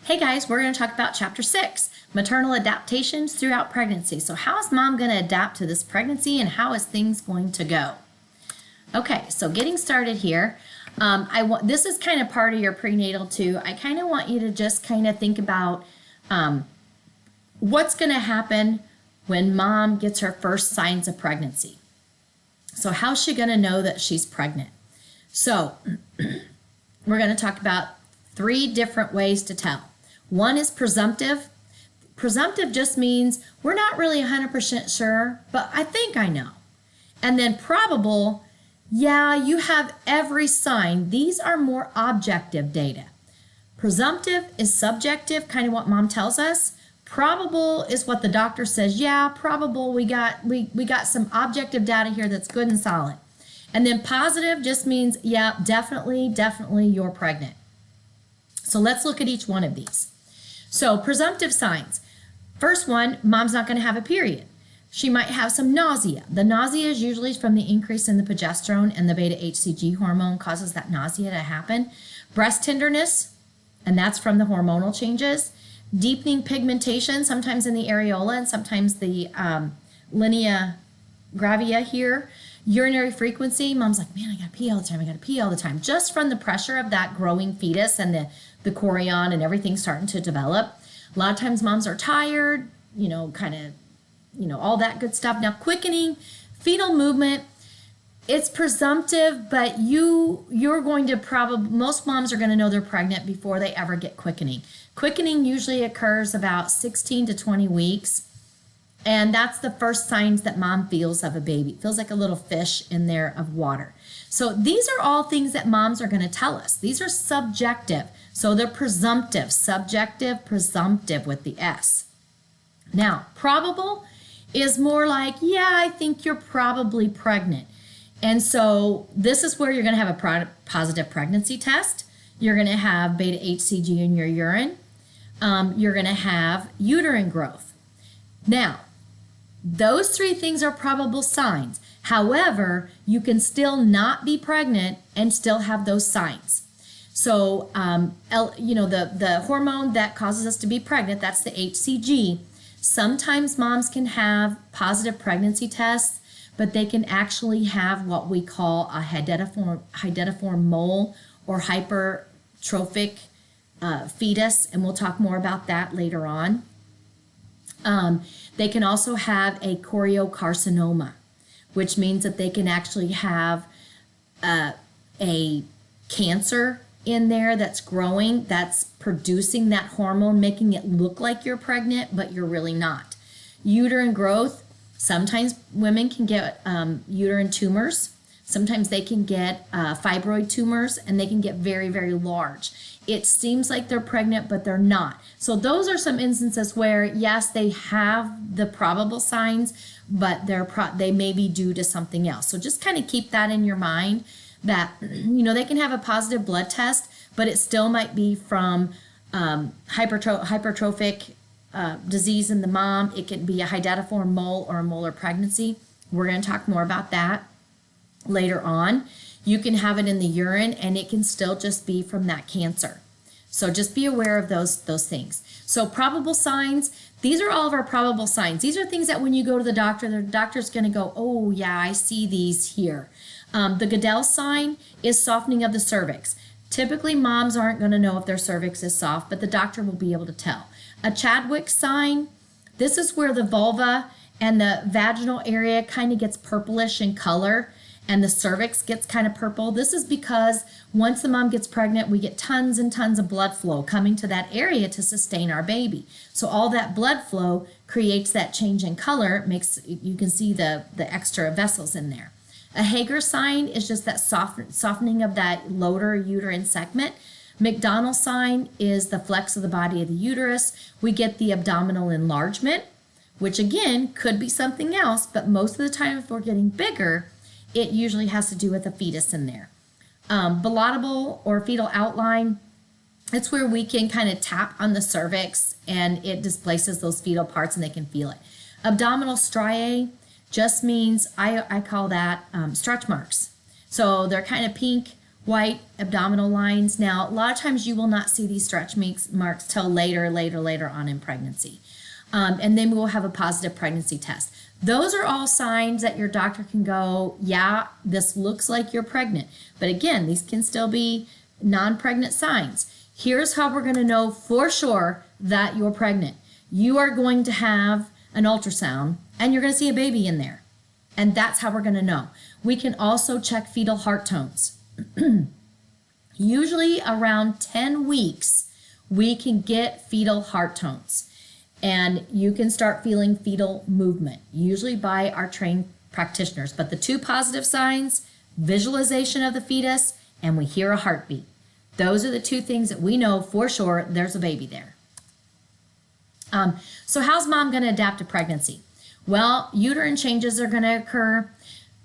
Hey guys, we're going to talk about chapter 6, maternal adaptations throughout pregnancy. So how is mom going to adapt to this pregnancy and how is things going to go? Okay, so getting started here. This is kind of part of your prenatal too. I kind of want you to just kind of think about what's going to happen when mom gets her first signs of pregnancy. So how's she going to know that she's pregnant? So we're going to talk about 3 different ways to tell. One is presumptive. Presumptive just means we're not really 100% sure, but I think I know. And then probable, yeah, you have every sign. These are more objective data. Presumptive is subjective, kind of what mom tells us. Probable is what the doctor says, yeah, probable, we got some objective data here that's good and solid. And then positive just means, yeah, definitely you're pregnant. So let's look at each one of these. So presumptive signs. First one, mom's not going to have a period. She might have some nausea. The nausea is usually from the increase in the progesterone, and the beta-HCG hormone causes that nausea to happen. Breast tenderness, and that's from the hormonal changes. Deepening pigmentation, sometimes in the areola and sometimes the linea gravia here. Urinary frequency, mom's like, man, I gotta pee all the time, just from the pressure of that growing fetus and the chorion and everything starting to develop. A lot of times moms are tired, all that good stuff. Now, quickening, fetal movement, it's presumptive, but you're going to most moms are going to know they're pregnant before they ever get quickening. Quickening usually occurs about 16 to 20 weeks. And that's the first signs that mom feels of a baby. It feels like a little fish in there of water. So these are all things that moms are going to tell us. These are subjective. So they're presumptive, subjective, presumptive with the S. Now, probable is more like, yeah, I think you're probably pregnant. And so this is where you're going to have a positive pregnancy test. You're going to have beta-HCG in your urine. You're going to have uterine growth. Now, those 3 things are probable signs. However, you can still not be pregnant and still have those signs. So, the hormone that causes us to be pregnant, that's the HCG. Sometimes moms can have positive pregnancy tests, but they can actually have what we call a hydatiform mole or hypertrophic fetus, and we'll talk more about that later on. They can also have a choriocarcinoma, which means that they can actually have a cancer in there that's growing, that's producing that hormone, making it look like you're pregnant, but you're really not. Uterine growth, sometimes women can get uterine tumors. Sometimes they can get fibroid tumors, and they can get very, very large. It seems like they're pregnant, but they're not. So those are some instances where, yes, they have the probable signs, but they may be due to something else. So just kind of keep that in your mind that, they can have a positive blood test, but it still might be from hypertrophic disease in the mom. It could be a hydatiform mole or a molar pregnancy. We're going to talk more about that later on. You can have it in the urine, and it can still just be from that cancer. So just be aware of those things. So probable signs, these are all of our probable signs. These are things that when you go to the doctor's going to go, oh yeah, I see these here. The Goodell sign is softening of the cervix. Typically, moms aren't going to know if their cervix is soft, but the doctor will be able to tell. A Chadwick sign, this is where the vulva and the vaginal area kind of gets purplish in color, and the cervix gets kind of purple. This is because once the mom gets pregnant, we get tons and tons of blood flow coming to that area to sustain our baby. So all that blood flow creates that change in color, you can see the extra vessels in there. A Hager sign is just that softening of that lower uterine segment. McDonald sign is the flex of the body of the uterus. We get the abdominal enlargement, which again could be something else, but most of the time if we're getting bigger, it usually has to do with a fetus in there. Bellotable or fetal outline, it's where we can kind of tap on the cervix and it displaces those fetal parts and they can feel it. Abdominal striae just means, I call that stretch marks. So they're kind of pink white abdominal lines. Now, a lot of times you will not see these stretch marks till later on in pregnancy. And then we will have a positive pregnancy test. Those are all signs that your doctor can go, yeah, this looks like you're pregnant. But again, these can still be non-pregnant signs. Here's how we're going to know for sure that you're pregnant. You are going to have an ultrasound and you're going to see a baby in there. And that's how we're going to know. We can also check fetal heart tones. Usually around 10 weeks, we can get fetal heart tones. And you can start feeling fetal movement, usually by our trained practitioners. But the two positive signs, visualization of the fetus, and we hear a heartbeat. Those are the two things that we know for sure there's a baby there. So how's mom going to adapt to pregnancy? Well, uterine changes are going to occur.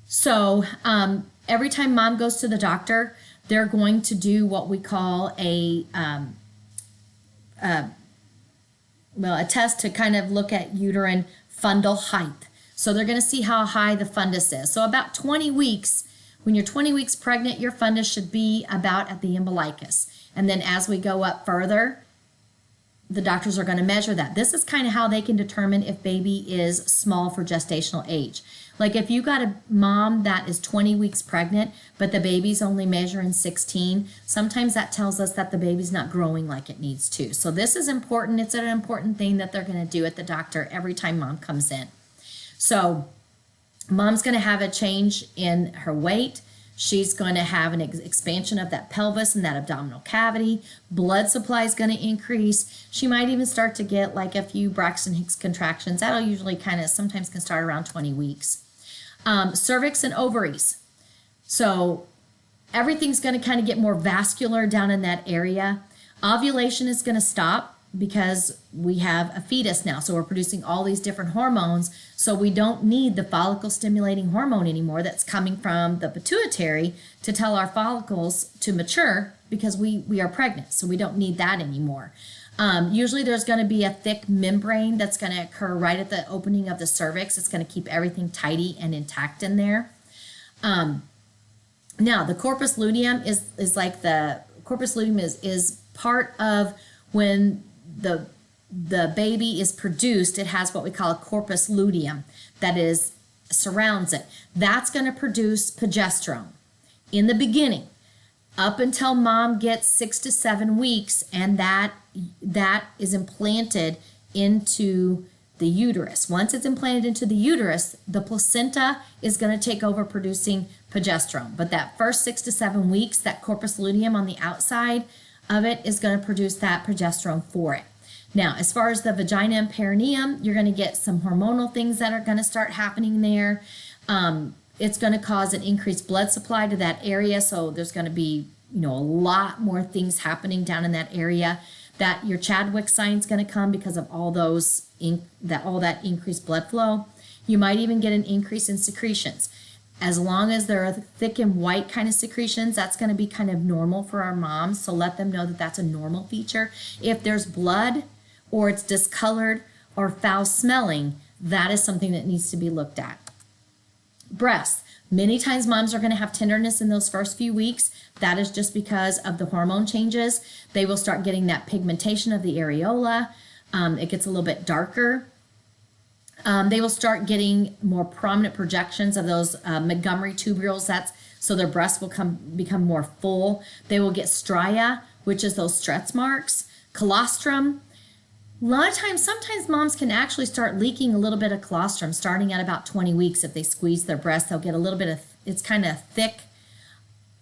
So every time mom goes to the doctor, they're going to do what we call a test to kind of look at uterine fundal height. So they're going to see how high the fundus is. So about 20 weeks, when you're 20 weeks pregnant, your fundus should be about at the umbilicus. And then as we go up further, the doctors are going to measure that. This is kind of how they can determine if baby is small for gestational age. Like if you got a mom that is 20 weeks pregnant, but the baby's only measuring 16, sometimes that tells us that the baby's not growing like it needs to. So this is important. It's an important thing that they're going to do at the doctor every time mom comes in. So mom's going to have a change in her weight. She's going to have an expansion of that pelvis and that abdominal cavity. Blood supply is going to increase. She might even start to get like a few Braxton Hicks contractions. That'll usually sometimes can start around 20 weeks. Cervix and ovaries. So everything's going to kind of get more vascular down in that area. Ovulation is going to stop because we have a fetus now. So we're producing all these different hormones. So we don't need the follicle stimulating hormone anymore that's coming from the pituitary to tell our follicles to mature because we are pregnant. So we don't need that anymore. Usually there's going to be a thick membrane that's going to occur right at the opening of the cervix. It's going to keep everything tidy and intact in there. Now the corpus luteum is like the corpus luteum is part of when the baby is produced. It has what we call a corpus luteum that surrounds it. That's going to produce progesterone in the beginning up until mom gets 6 to 7 weeks, and that is implanted into the uterus. Once it's implanted into the uterus, the placenta is going to take over producing progesterone. But that first 6 to 7 weeks, that corpus luteum on the outside of it is going to produce that progesterone for it. Now, as far as the vagina and perineum, you're going to get some hormonal things that are going to start happening there. It's going to cause an increased blood supply to that area, so there's going to be, a lot more things happening down in that area. That your Chadwick sign's going to come because of all that increased blood flow. You might even get an increase in secretions. As long as they're thick and white kind of secretions, that's going to be kind of normal for our moms. So let them know that that's a normal feature. If there's blood or it's discolored or foul smelling, that is something that needs to be looked at. Breasts. Many times moms are going to have tenderness in those first few weeks. That is just because of the hormone changes. They will start getting that pigmentation of the areola. It gets a little bit darker. They will start getting more prominent projections of those Montgomery tubules. So their breasts will become more full. They will get stria, which is those stretch marks. Colostrum. A lot of times, sometimes moms can actually start leaking a little bit of colostrum starting at about 20 weeks. If they squeeze their breast, they'll get a little bit of, it's kind of thick.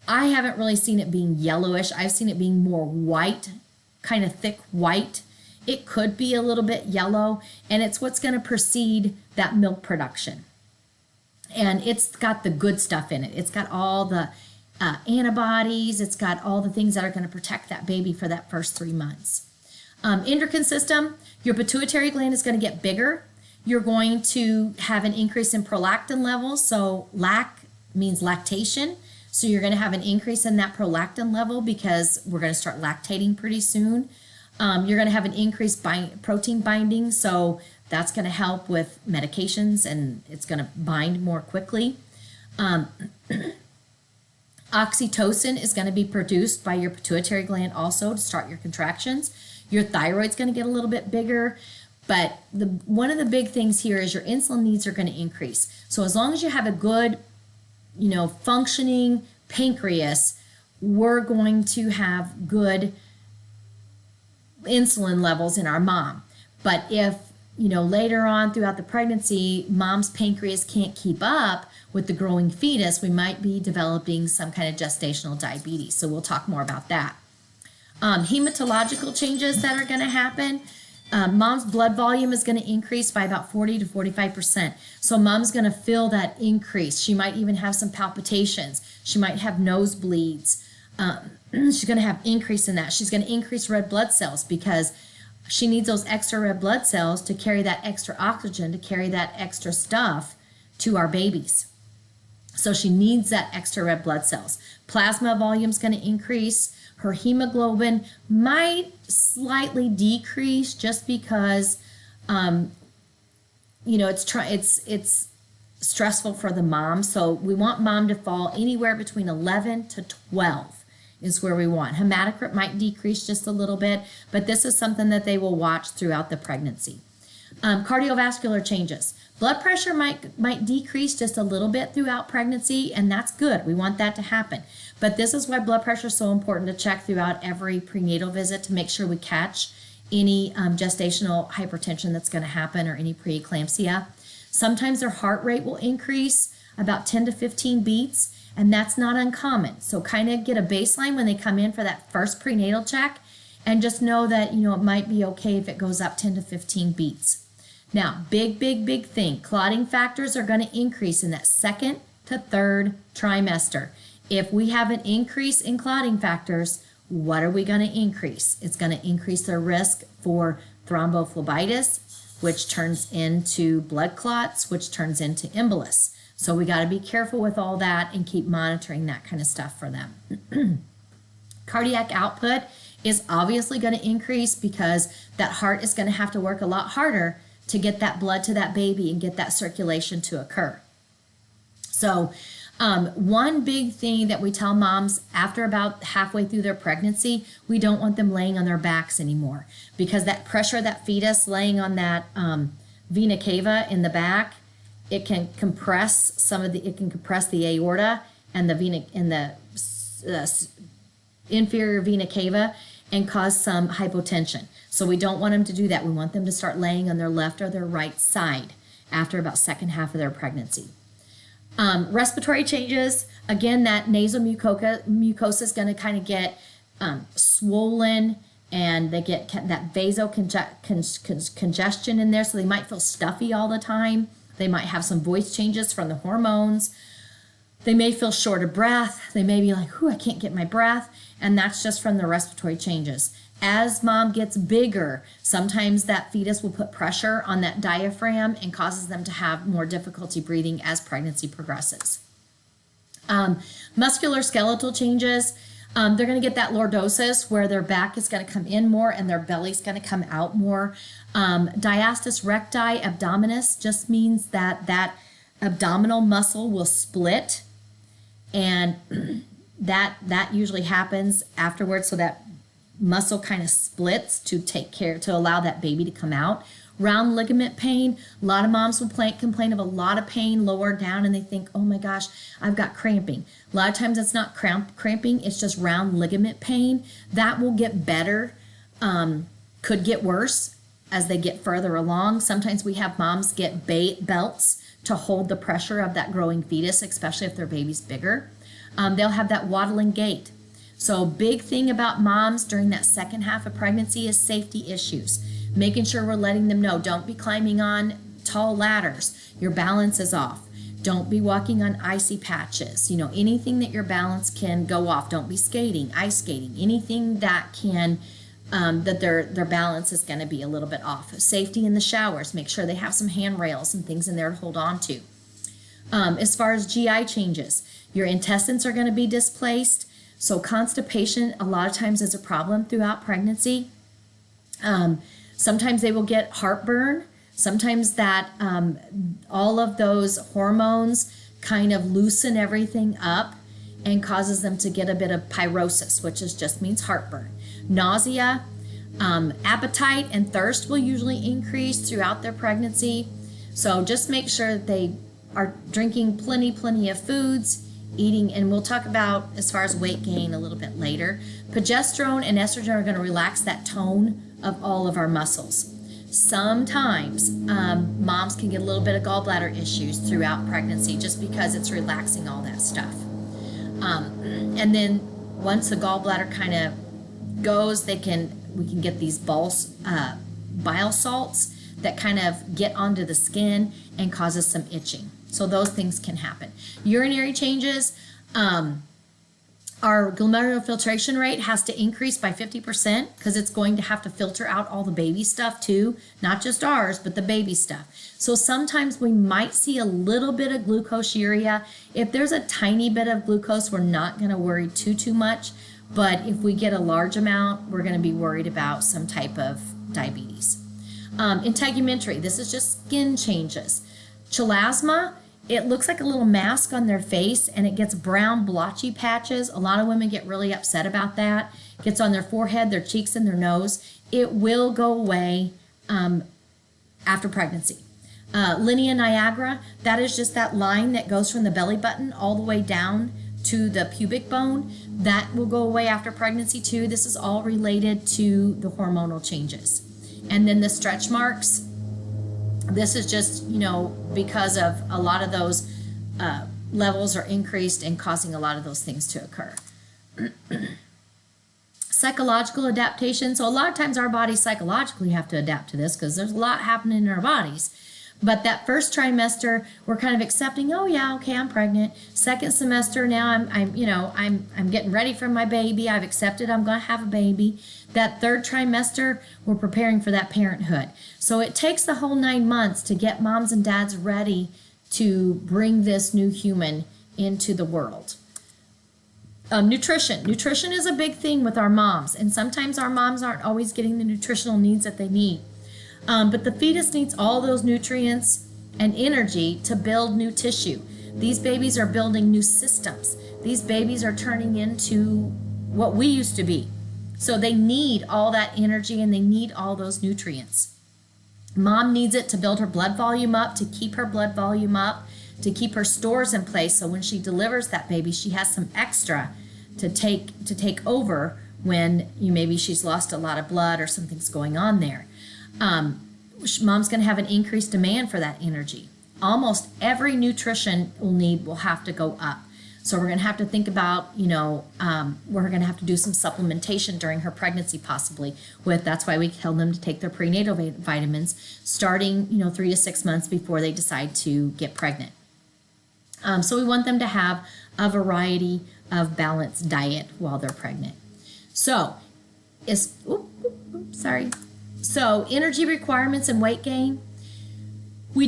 I haven't really seen it being yellowish. I've seen it being more white, kind of thick white. It could be a little bit yellow, and it's what's going to precede that milk production. And it's got the good stuff in it. It's got all the antibodies. It's got all the things that are going to protect that baby for that first 3 months. Endocrine system, your pituitary gland is going to get bigger. You're going to have an increase in prolactin levels. So lac means lactation. So you're going to have an increase in that prolactin level because we're going to start lactating pretty soon. You're going to have an increased protein binding. So that's going to help with medications and it's going to bind more quickly. Oxytocin is going to be produced by your pituitary gland also to start your contractions. Your thyroid's going to get a little bit bigger, but one of the big things here is your insulin needs are going to increase. So as long as you have a good, functioning pancreas, we're going to have good insulin levels in our mom. But if, later on throughout the pregnancy, mom's pancreas can't keep up with the growing fetus, we might be developing some kind of gestational diabetes. So we'll talk more about that. Hematological changes that are going to happen. Mom's blood volume is going to increase by about 40 to 45%. So mom's going to feel that increase. She might even have some palpitations. She might have nosebleeds. She's going to have increase in that. She's going to increase red blood cells because she needs those extra red blood cells to carry that extra oxygen, to carry that extra stuff to our babies. So she needs that extra red blood cells. Plasma volume is going to increase. Her hemoglobin might slightly decrease just because, it's stressful for the mom. So we want mom to fall anywhere between 11 to 12 is where we want. Hematocrit might decrease just a little bit, but this is something that they will watch throughout the pregnancy. Cardiovascular changes. Blood pressure might decrease just a little bit throughout pregnancy, and that's good. We want that to happen. But this is why blood pressure is so important to check throughout every prenatal visit to make sure we catch any gestational hypertension that's going to happen or any preeclampsia. Sometimes their heart rate will increase about 10 to 15 beats, and that's not uncommon. So kind of get a baseline when they come in for that first prenatal check, and just know that, it might be okay if it goes up 10 to 15 beats. Now, big thing. Clotting factors are going to increase in that second to third trimester. If we have an increase in clotting factors, what are we going to increase? It's going to increase their risk for thrombophlebitis, which turns into blood clots, which turns into embolus. So we got to be careful with all that and keep monitoring that kind of stuff for them. Cardiac output is obviously going to increase because that heart is going to have to work a lot harder to get that blood to that baby and get that circulation to occur. So one big thing that we tell moms after about halfway through their pregnancy, we don't want them laying on their backs anymore because that pressure, that fetus laying on that vena cava in the back, it can compress the aorta and the vena in the inferior vena cava and cause some hypotension. So we don't want them to do that. We want them to start laying on their left or their right side after about second half of their pregnancy. Respiratory changes, again, that nasal mucosa is going to kind of get swollen, and they get that vasocongestion in there, so they might feel stuffy all the time. They might have some voice changes from the hormones. They may feel short of breath. They may be like, I can't get my breath, and that's just from the respiratory changes. As mom gets bigger, sometimes that fetus will put pressure on that diaphragm and causes them to have more difficulty breathing as pregnancy progresses. Muscular skeletal changes, they're going to get that lordosis where their back is going to come in more and their belly is going to come out more. Diastasis recti abdominis just means that abdominal muscle will split, and that usually happens afterwards, so that muscle kind of splits to allow that baby to come out. Round ligament pain, a lot of moms will complain of a lot of pain lower down, and they think, oh my gosh, I've got cramping. A lot of times it's not cramping, it's just round ligament pain. That will get better, could get worse as they get further along. Sometimes we have moms get belts to hold the pressure of that growing fetus, especially if their baby's bigger. They'll have that waddling gait. So big thing about moms during that second half of pregnancy is safety issues. Making sure we're letting them know, don't be climbing on tall ladders. Your balance is off. Don't be walking on icy patches. Anything that your balance can go off. Don't be skating, ice skating, anything that can, that their balance is going to be a little bit off. Safety in the showers. Make sure they have some handrails and things in there to hold on to. As far as GI changes, your intestines are going to be displaced. So constipation a lot of times is a problem throughout pregnancy. Sometimes they will get heartburn. Sometimes that all of those hormones kind of loosen everything up, and causes them to get a bit of pyrosis, which just means heartburn. Nausea, appetite, and thirst will usually increase throughout their pregnancy. So just make sure that they are drinking plenty of foods, eating, and we'll talk about as far as weight gain a little bit later. Progesterone and estrogen are going to relax that tone of all of our muscles. Sometimes moms can get a little bit of gallbladder issues throughout pregnancy just because it's relaxing all that stuff. And then once the gallbladder kind of goes, we can get these bile salts that kind of get onto the skin and causes some itching. So those things can happen. Urinary changes, our glomerular filtration rate has to increase by 50% because it's going to have to filter out all the baby stuff too, not just ours, but the baby stuff. So sometimes we might see a little bit of glucosuria. If there's a tiny bit of glucose, we're not going to worry too much. But if we get a large amount, we're going to be worried about some type of diabetes. Integumentary, this is just skin changes. Chlasma, it looks like a little mask on their face and it gets brown blotchy patches. A lot of women get really upset about that. It gets on their forehead, their cheeks, and their nose. It will go away after pregnancy. Linea nigra, that is just that line that goes from the belly button all the way down to the pubic bone. That will go away after pregnancy too. This is all related to the hormonal changes. And then the stretch marks, this is just, because of a lot of those levels are increased and causing a lot of those things to occur. Psychological adaptation. So a lot of times our bodies psychologically have to adapt to this because there's a lot happening in our bodies. But that first trimester, we're kind of accepting, oh yeah, okay, I'm pregnant. Second semester, now I'm getting ready for my baby. I've accepted I'm going to have a baby. That third trimester, we're preparing for that parenthood. So it takes the whole 9 months to get moms and dads ready to bring this new human into the world. Nutrition. Nutrition is a big thing with our moms, and sometimes our moms aren't always getting the nutritional needs that they need. But the fetus needs all those nutrients and energy to build new tissue. These babies are building new systems. These babies are turning into what we used to be. So they need all that energy and they need all those nutrients. Mom needs it to build her blood volume up, to keep her blood volume up, to keep her stores in place. So when she delivers that baby, she has some extra to take over when maybe she's lost a lot of blood or something's going on there. Mom's going to have an increased demand for that energy. Almost every nutrition will have to go up. So we're going to have to think about, we're going to have to do some supplementation during her pregnancy possibly that's why we tell them to take their prenatal vitamins starting, 3 to 6 months before they decide to get pregnant. So we want them to have a variety of balanced diet while they're pregnant. So, So energy requirements and weight gain. A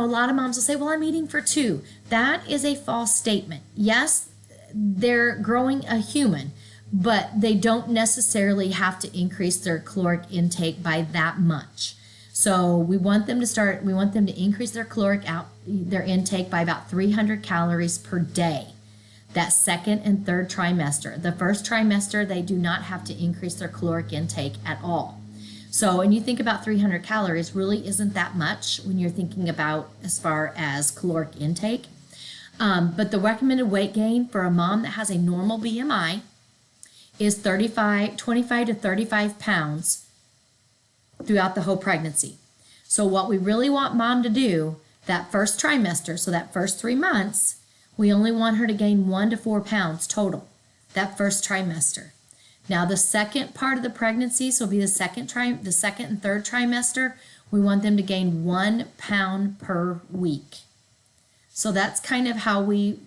lot of moms will say, well, I'm eating for 2. That is a false statement. Yes, they're growing a human, but they don't necessarily have to increase their caloric intake by that much. So we want them to increase their their intake by about 300 calories per day. That second and third trimester. The first trimester, they do not have to increase their caloric intake at all. So when you think about 300 calories, really isn't that much when you're thinking about as far as caloric intake. But the recommended weight gain for a mom that has a normal BMI is 25 to 35 pounds throughout the whole pregnancy. So what we really want mom to do that first trimester, so that first 3 months, we only want her to gain 1 to 4 pounds total that first trimester. Now the second part of the pregnancy, so it'll be the second and third trimester, we want them to gain 1 pound per week. So that's kind of how we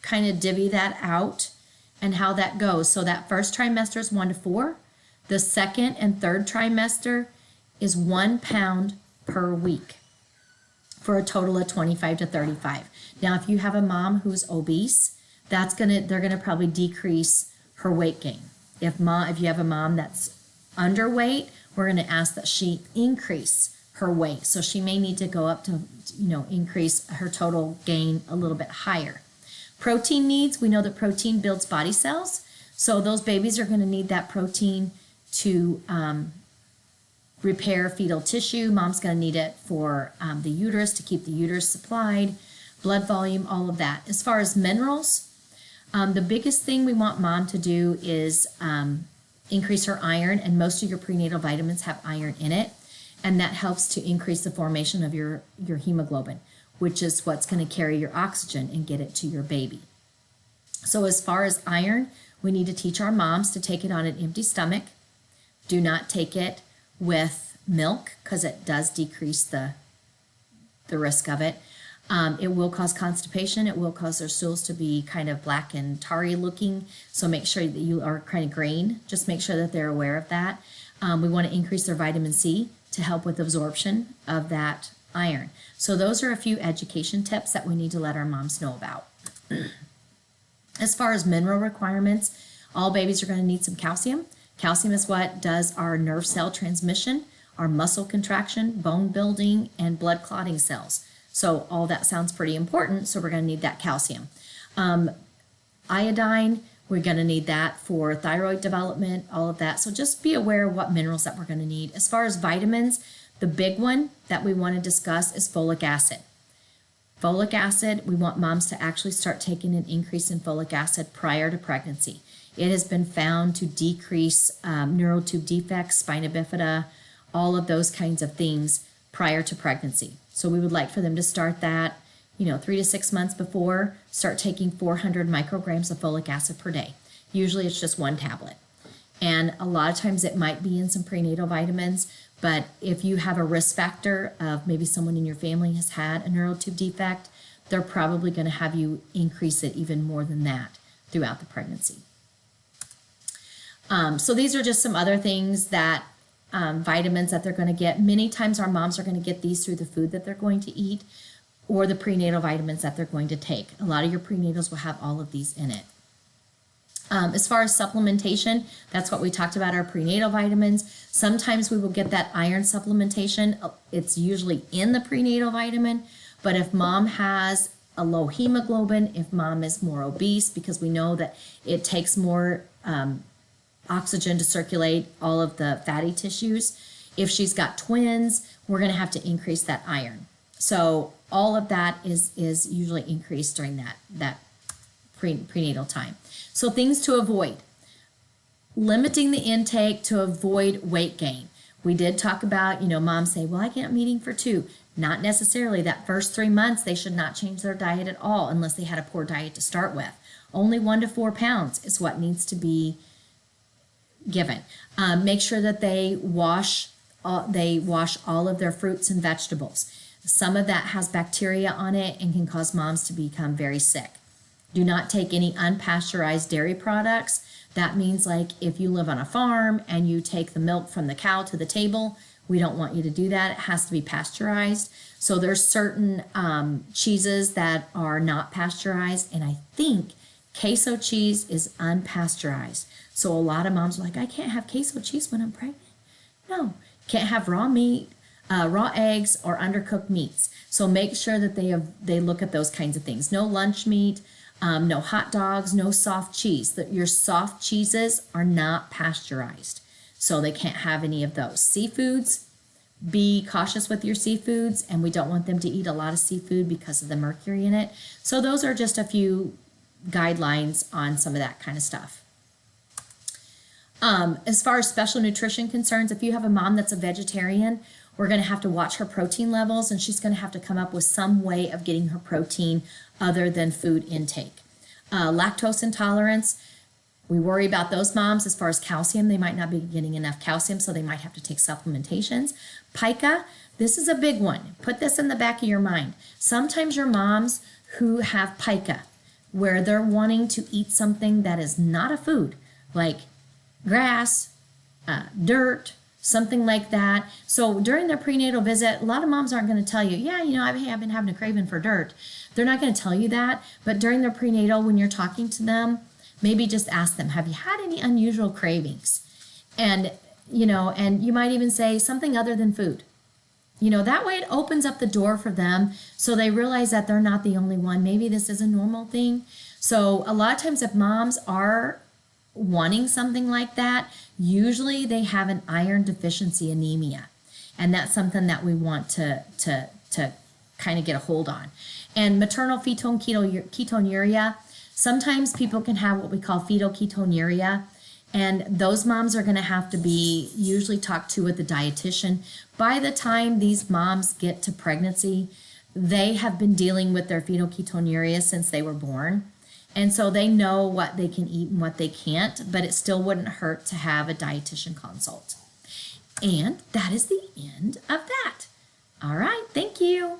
kind of divvy that out and how that goes. So that first trimester is 1 to 4. The second and third trimester is 1 pound per week for a total of 25 to 35. Now, if you have a mom who's obese, they're gonna probably decrease her weight gain. If you have a mom that's underweight, we're gonna ask that she increase her weight. So she may need to go up to, increase her total gain a little bit higher. Protein needs, we know that protein builds body cells. So those babies are going to need that protein to repair fetal tissue. Mom's going to need it for the uterus, to keep the uterus supplied, blood volume, all of that. As far as minerals, the biggest thing we want mom to do is increase her iron, and most of your prenatal vitamins have iron in it, and that helps to increase the formation of your hemoglobin, which is what's going to carry your oxygen and get it to your baby. So as far as iron, we need to teach our moms to take it on an empty stomach. Do not take it with milk because it does decrease the risk of it. It will cause constipation. It will cause their stools to be kind of black and tarry looking. So make sure that you are kind of green. Just make sure that they're aware of that. We want to increase their vitamin C to help with absorption of that iron. So those are a few education tips that we need to let our moms know about. As far as mineral requirements, all babies are going to need some calcium. Calcium is what does our nerve cell transmission, our muscle contraction, bone building, and blood clotting cells. So all that sounds pretty important, so we're going to need that calcium. Iodine, we're going to need that for thyroid development, all of that. So just be aware of what minerals that we're going to need. As far as vitamins, the big one that we want to discuss is folic acid. Folic acid, we want moms to actually start taking an increase in folic acid prior to pregnancy. It has been found to decrease neural tube defects, spina bifida, all of those kinds of things prior to pregnancy. So we would like for them to start that, 3 to 6 months before, start taking 400 micrograms of folic acid per day. Usually it's just one tablet. And a lot of times it might be in some prenatal vitamins, but if you have a risk factor of maybe someone in your family has had a neural tube defect, they're probably going to have you increase it even more than that throughout the pregnancy. So these are just some other things that vitamins that they're going to get. Many times our moms are going to get these through the food that they're going to eat or the prenatal vitamins that they're going to take. A lot of your prenatals will have all of these in it. As far as supplementation, that's what we talked about, our prenatal vitamins. Sometimes we will get that iron supplementation. It's usually in the prenatal vitamin, but if mom has a low hemoglobin, if mom is more obese, because we know that it takes more oxygen to circulate all of the fatty tissues. If she's got twins, we're going to have to increase that iron. So all of that is usually increased during that prenatal time. So things to avoid. Limiting the intake to avoid weight gain. We did talk about, moms say, well, I'm eating for 2. Not necessarily. That first 3 months, they should not change their diet at all unless they had a poor diet to start with. Only 1 to 4 pounds is what needs to be given. Make sure that they wash all of their fruits and vegetables. Some of that has bacteria on it and can cause moms to become very sick. Do not take any unpasteurized dairy products. That means like if you live on a farm and you take the milk from the cow to the table, we don't want you to do that. It has to be pasteurized. So there's certain cheeses that are not pasteurized, and I think queso cheese is unpasteurized. So a lot of moms are like, I can't have queso cheese when I'm pregnant. No, can't have raw meat, raw eggs, or undercooked meats. So make sure that they look at those kinds of things. No lunch meat, no hot dogs, no soft cheese. That your soft cheeses are not pasteurized, so they can't have any of those. Seafoods, be cautious with your seafoods, and we don't want them to eat a lot of seafood because of the mercury in it. So those are just a few guidelines on some of that kind of stuff. As far as special nutrition concerns, if you have a mom that's a vegetarian, we're going to have to watch her protein levels, and she's going to have to come up with some way of getting her protein other than food intake. Lactose intolerance, we worry about those moms. As far as calcium, they might not be getting enough calcium, so they might have to take supplementations. Pica, this is a big one. Put this in the back of your mind. Sometimes your moms who have pica, where they're wanting to eat something that is not a food, like grass, dirt, something like that. So during their prenatal visit, a lot of moms aren't going to tell you, yeah, I've been having a craving for dirt. They're not going to tell you that. But during their prenatal, when you're talking to them, maybe just ask them, have you had any unusual cravings? And you might even say something other than food. That way it opens up the door for them so they realize that they're not the only one. Maybe this is a normal thing. So a lot of times if moms are wanting something like that, usually they have an iron deficiency anemia. And that's something that we want to kind of get a hold on. And maternal fetal ketonuria, sometimes people can have what we call fetal ketonuria, and those moms are going to have to be usually talked to with a dietitian. By the time these moms get to pregnancy, they have been dealing with their fetal ketonuria since they were born. And so they know what they can eat and what they can't, but it still wouldn't hurt to have a dietitian consult. And that is the end of that. All right, thank you.